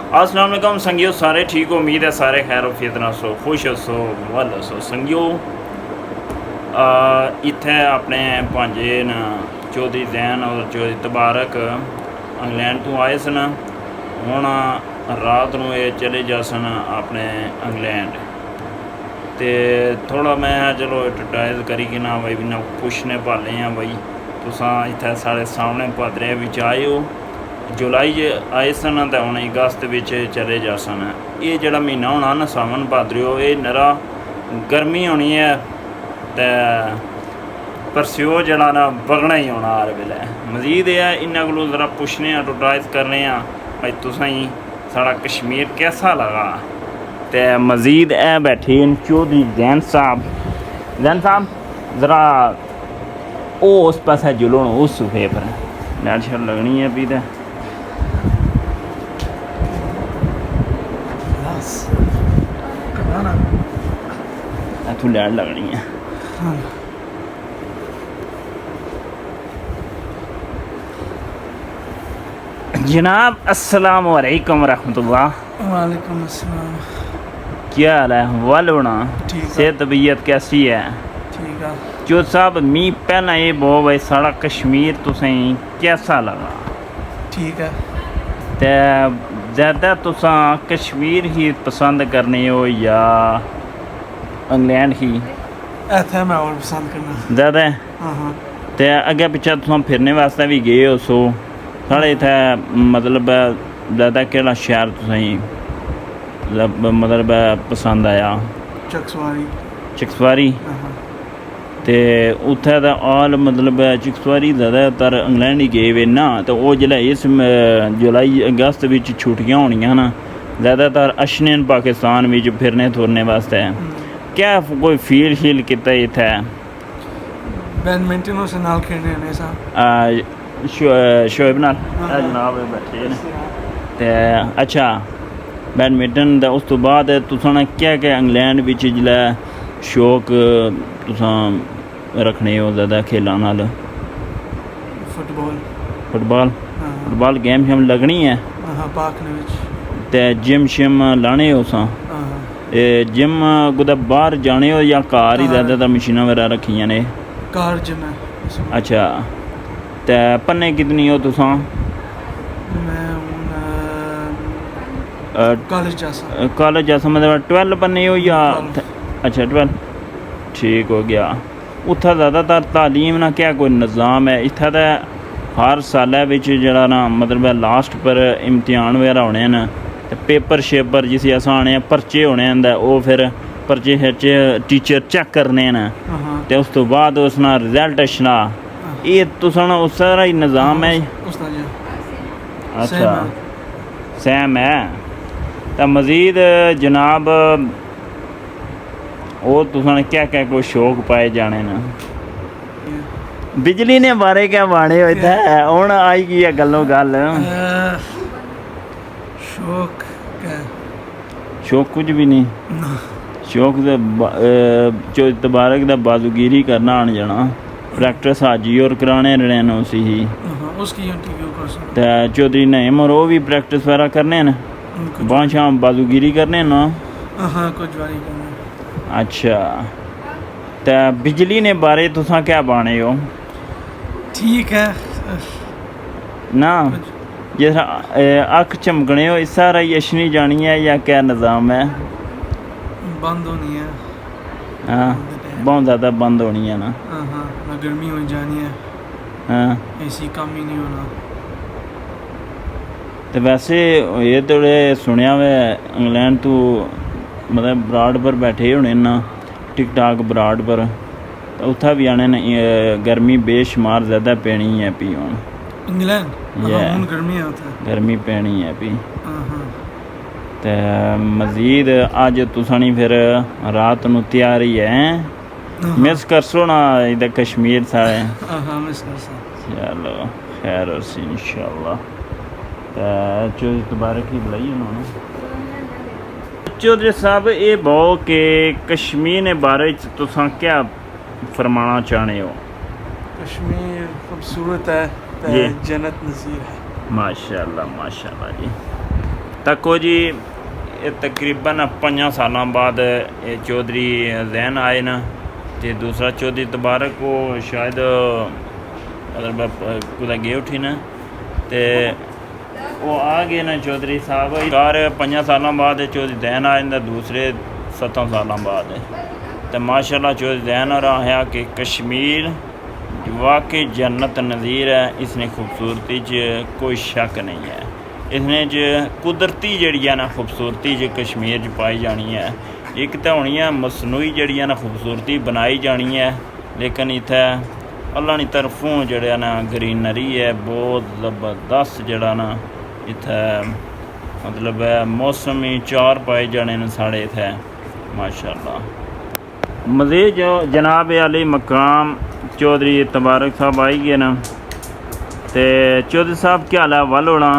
अस्सलाम वालेकुम संगियो, सारे ठीक हो? उम्मीद है सारे खैर वफियत नाल सो, खुश सो, वल सो। संगियो इत्थे अपने भांजे न चौधरी जैन और चौधरी तबारक इंग्लैंड तो आए सन। हुण रात नूं ये चले जासन अपने इंग्लैंड। तो थोड़ा मैं चलो एडवरटाइज करी कि ना बई ना पुछने भाले हैं बई तुसां इत्थे साढ़े सामने भादरे बिच आए हो। जुलाई आए सन तो हुण अगस्त बिच चले जा सन। ये जिहड़ा महीना होना ना सावन भादरियो, ये नरा गर्मी होनी है तो परस्यो जिहड़ा ना बगना ही होना हर वेले। मजीद ये इन्हां कोलों जरा पुछने एडवरटाइज करने भाई तुसें साढ़ा कश्मीर कैसा लगा। तो मजीद ए बैठे न चौधरी जैन साहब। जैन साहब ज़रा वो उस पासे जुलो उस सोफे पर लाइट शाइट लगनी है भी तो इत्थों लाइट लगनी है। जनाब अस्सलाम वालेकुम रहमतुल्लाह। वालेकुम अस्सलाम। क्या हाल है? वल होना सेहत तबीयत कैसी है? ठीक है। जो साहब मी पहला ये बहुत भाई साढ़ा कश्मीर तुसें कैसा लगा? ठीक है। तो ज़्यादा तुसां कश्मीर ही पसंद करने हो या इंग्लैंड ही? इत्थे मैं और पसंद करना ज़्यादा। हाँ। तो अगे पिछे तुसां फिरने वास्ते भी गए हो सो साढ़े इत्थे मतलब ज़्यादा केह्ड़ा शहर तुसें मतलब पसंद आया? चकसवारी। चकसवारी। तो उत्थे दा ऑल मतलब चकसवारी ज़्यादातर इंग्लैंड ही गए वे ना। तो वो जिसलै इस जुलाई अगस्त बिच छुट्टियां होनियां ना ज़्यादातर अशने न पाकिस्तान बिच फिरने तुरने वास्ते। क्या कोई फील शील किता इत्थे? बैडमिंटन उस नाल खेलने हमेशा शोएब नाल जनाब बैठे न। ते अच्छा बैडमिंटन दा उस तो बाद तुसां क्या क्या इंग्लैंड बिच जिसलै शौक तुसां रखने हो ज़्यादा खेलां नाल? फुटबॉल। फुटबॉल। फुटबॉल गेम शम लगनी है? पार्क ने विच। ते जिम शिम लाने हो सा? जिम कुदै बाहर जाने हो या घर ही ज़्यादातर मशीनां वगैरह रखियां ने? घर जिम है। अच्छा ते पन्ने कितनी हो तुसां? मैं कॉलेज जासा। कॉलेज जैसा मतलब 12 पन्ने हो या? अच्छा 12 ठीक हो गया। उत्थै ज़्यादातर तालीम ना क्या कोई निज़ाम है? इत्थै ते हर सालै बिच जेह्ड़ा ना मतलब लास्ट पर इम्तिहान वगैरह होने न ते पेपर शेपर जिसी अस आने पर्चे होने न ओह् फिर पर्चे शर्चे टीचर चेक करने न ते उस तो बाद उसना रिजल्ट अच्छना ये तुसां उस तरह ही निज़ाम है? अच्छा सैम है। तो मज़ीद जनाब और तुसां क्या क्या कोई शौक पाए जाने न? बिजली ने बारे क्या बाने हो इत्थे हुण आई की है गल्लों गल? शौक क्या? शौक कुछ भी नहीं। शौक चौधरी तबारक दा बाजूगिरी करना आन जाना प्रैक्टिस हाजी और कराने रहने न उसी ही। उसकी ते चौधरी नईम और वो भी प्रैक्टिस वगैरह करने न बांह शाम बाजूगिरी करने न? कुछ बारी करना। अच्छा तो बिजली ने बारे तुसां क्या बाने हो? ठीक है ना जिस अख चमकने हो इस सारा यशनी जानी है या क्या निज़ाम है? बंद होनी है। हाँ बहुत ज़्यादा बंद होनी है ना। गर्मी हो जानी है। हाँ एसी कम ही नहीं होना। तो वैसे ये तो सुनिया वे इंग्लैंड तो मतलब ब्राड पर बैठे होने ना टिक टाक ब्राड पर तो उत्थे भी आने न गर्मी बेशुमार ज़्यादा पैनी है पी हुण इंग्लैंड। गर्मी है उत्थे गर्मी पैनी है पी। तो मज़ीद अज तुसां नी फिर रात नूं तैयारी है मिस करसो ना इधर कश्मीर साढ़े? मिस करसा। चलो खैर होसी इंशाअल्लाह। तो चौधरी तबारक ही बुलाई उन्होंने। चौधरी साहब ये बहु के कश्मीर ने बारे च तुसां क्या फरमाना चाहते हो? कश्मीर खूबसूरत है, जन्नत नज़ीर है। माशाल्लाह माशाल्लाह जी। ਤੱਕੋ ਜੀ ਇਹ ਤਕਰੀਬਨ 5 ਸਾਲਾਂ ਬਾਅਦ ਇਹ ਚੌਧਰੀ ਜ਼ੈਨ ਆਏ ਨਾ ਤੇ ਦੂਸਰਾ ਚੌਧਰੀ ਤਬਾਰਕ ਉਹ ਸ਼ਾਇਦ ਮਤਲਬ ਕੁਦਾ ਗਏ ਉੱਠੀ ਨਾ ਤੇ ਉਹ ਆ ਗਏ ਨਾ ਚੌਧਰੀ ਸਾਹਿਬ ਯਾਰ 5 ਸਾਲਾਂ ਬਾਅਦ ਚੌਧਰੀ ਜ਼ੈਨ ਆ ਜਾਂਦਾ ਦੂਸਰੇ 7 ਸਾਲਾਂ ਬਾਅਦ तो माशाल्लाह चौधरी ज़ैन और आया कि कश्मीर वाकई जन्नत नज़ीर है। इसने खूबसूरती च कोई शक नहीं है। इसने च कुदरती जड़ी है ना खूबसूरती च कश्मीर च पाई जानी है। एक तो होनी है मसनूई जड़ी है ना खूबसूरती बनाई जानी है, लेकिन इत्थै अल्लाह की तरफों जड़ा ना ग्रीनरी है बहुत ज़बरदस्त जड़ा ना इत्थै मतलब मौसम ही चार पाए जाने न साढ़े इत्थै माशाल्लाह। मज़ीद जो जनाब अली मकाम चौधरी तबारक साहब आई गए ना ते चौधरी साहब क्या हाल है वल होना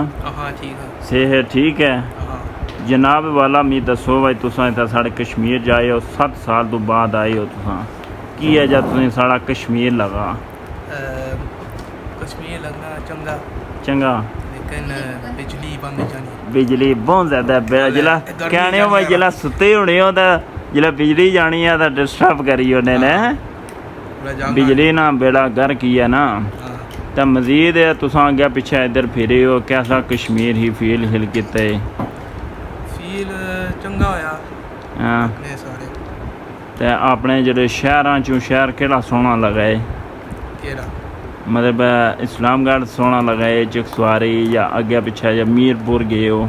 ठीक है सेहत ठीक है जनाब वाला मी दसो भाई तुसां इत्थै साढ़े कश्मीर जाए हो 7 साल तो बाद आए हो तुसां की है जब तुसें साढ़ा कश्मीर लगा कश्मीर लगना चंगा चंगा लेकिन बिजली बंद जानी बिजली बहुत ज़्यादा जिला कहने हो भाई जिला सुते होने हो तो जिला बिजली जानी है तो डिस्टर्ब करी उन्हें ने बिजली ना बेड़ा घर किया ना तो मजीद तुसां अग्गें पिछे इधर फिरे हो कैसा कश्मीर ही फील हिल किते फील चंगा होया हाँ ने सारे ते अपने जेह्ड़े शहरां चों शहर केड़ा सोहना लगा है केड़ा मतलब इस्लामगढ़ सोहना लगा है चकसवारी या अग्गें पिछे या मीरपुर गए हो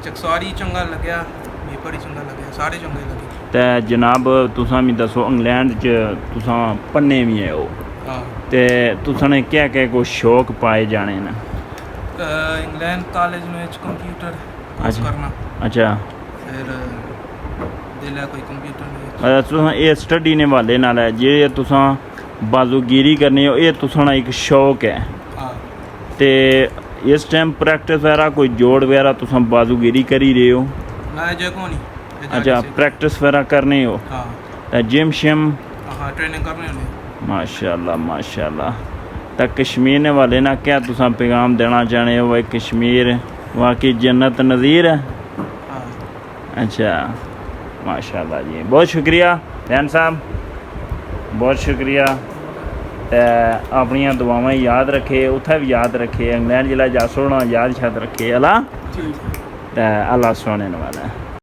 चकसवारी चंगा लग्या मीरपुर चंगा लग्या सारे चंगे लगे ते जनाब तुसां मी दसो इंग्लैंड च तुसां पढ़ने भी आए हो हाँ ते तुसां ने क्या क्या कोई शौक पाए जाने न इंग्लैंड कॉलेज में कंप्यूटर कोर्स अच्छा। करना अच्छा फिर दिल है कोई कंप्यूटर में तुसां एह् स्टडी ने हवाले नाल है जे तुसां बाजूगिरी करनी हो एह् तुसां दा इक शौक है हाँ ते इस टाइम प्रैक्टिस वगैरह कोई जोड़ वगैरह तुसां बाजूगिरी करी रहे हो ना जे को नहीं अच्छा प्रैक्टिस वगैरह करनी हो हाँ ते जिम शिम हाँ ट्रेनिंग करने होने माशाल्लाह माशाल्लाह तो कश्मीर ने वाले ना क्या तुसां पैगाम देना चाहते हो भाई कश्मीर वाकई जन्नत नज़ीर है हाँ अच्छा माशाल्लाह जी बहुत शुक्रिया ज़ैन साहब बहुत शुक्रिया ते अपनियां दुआवां याद रखे उत्थै भी याद रखे इंग्लैंड जिला जा सोना याद शाद रखे अल्लाह ते अल्लाह सोने वाला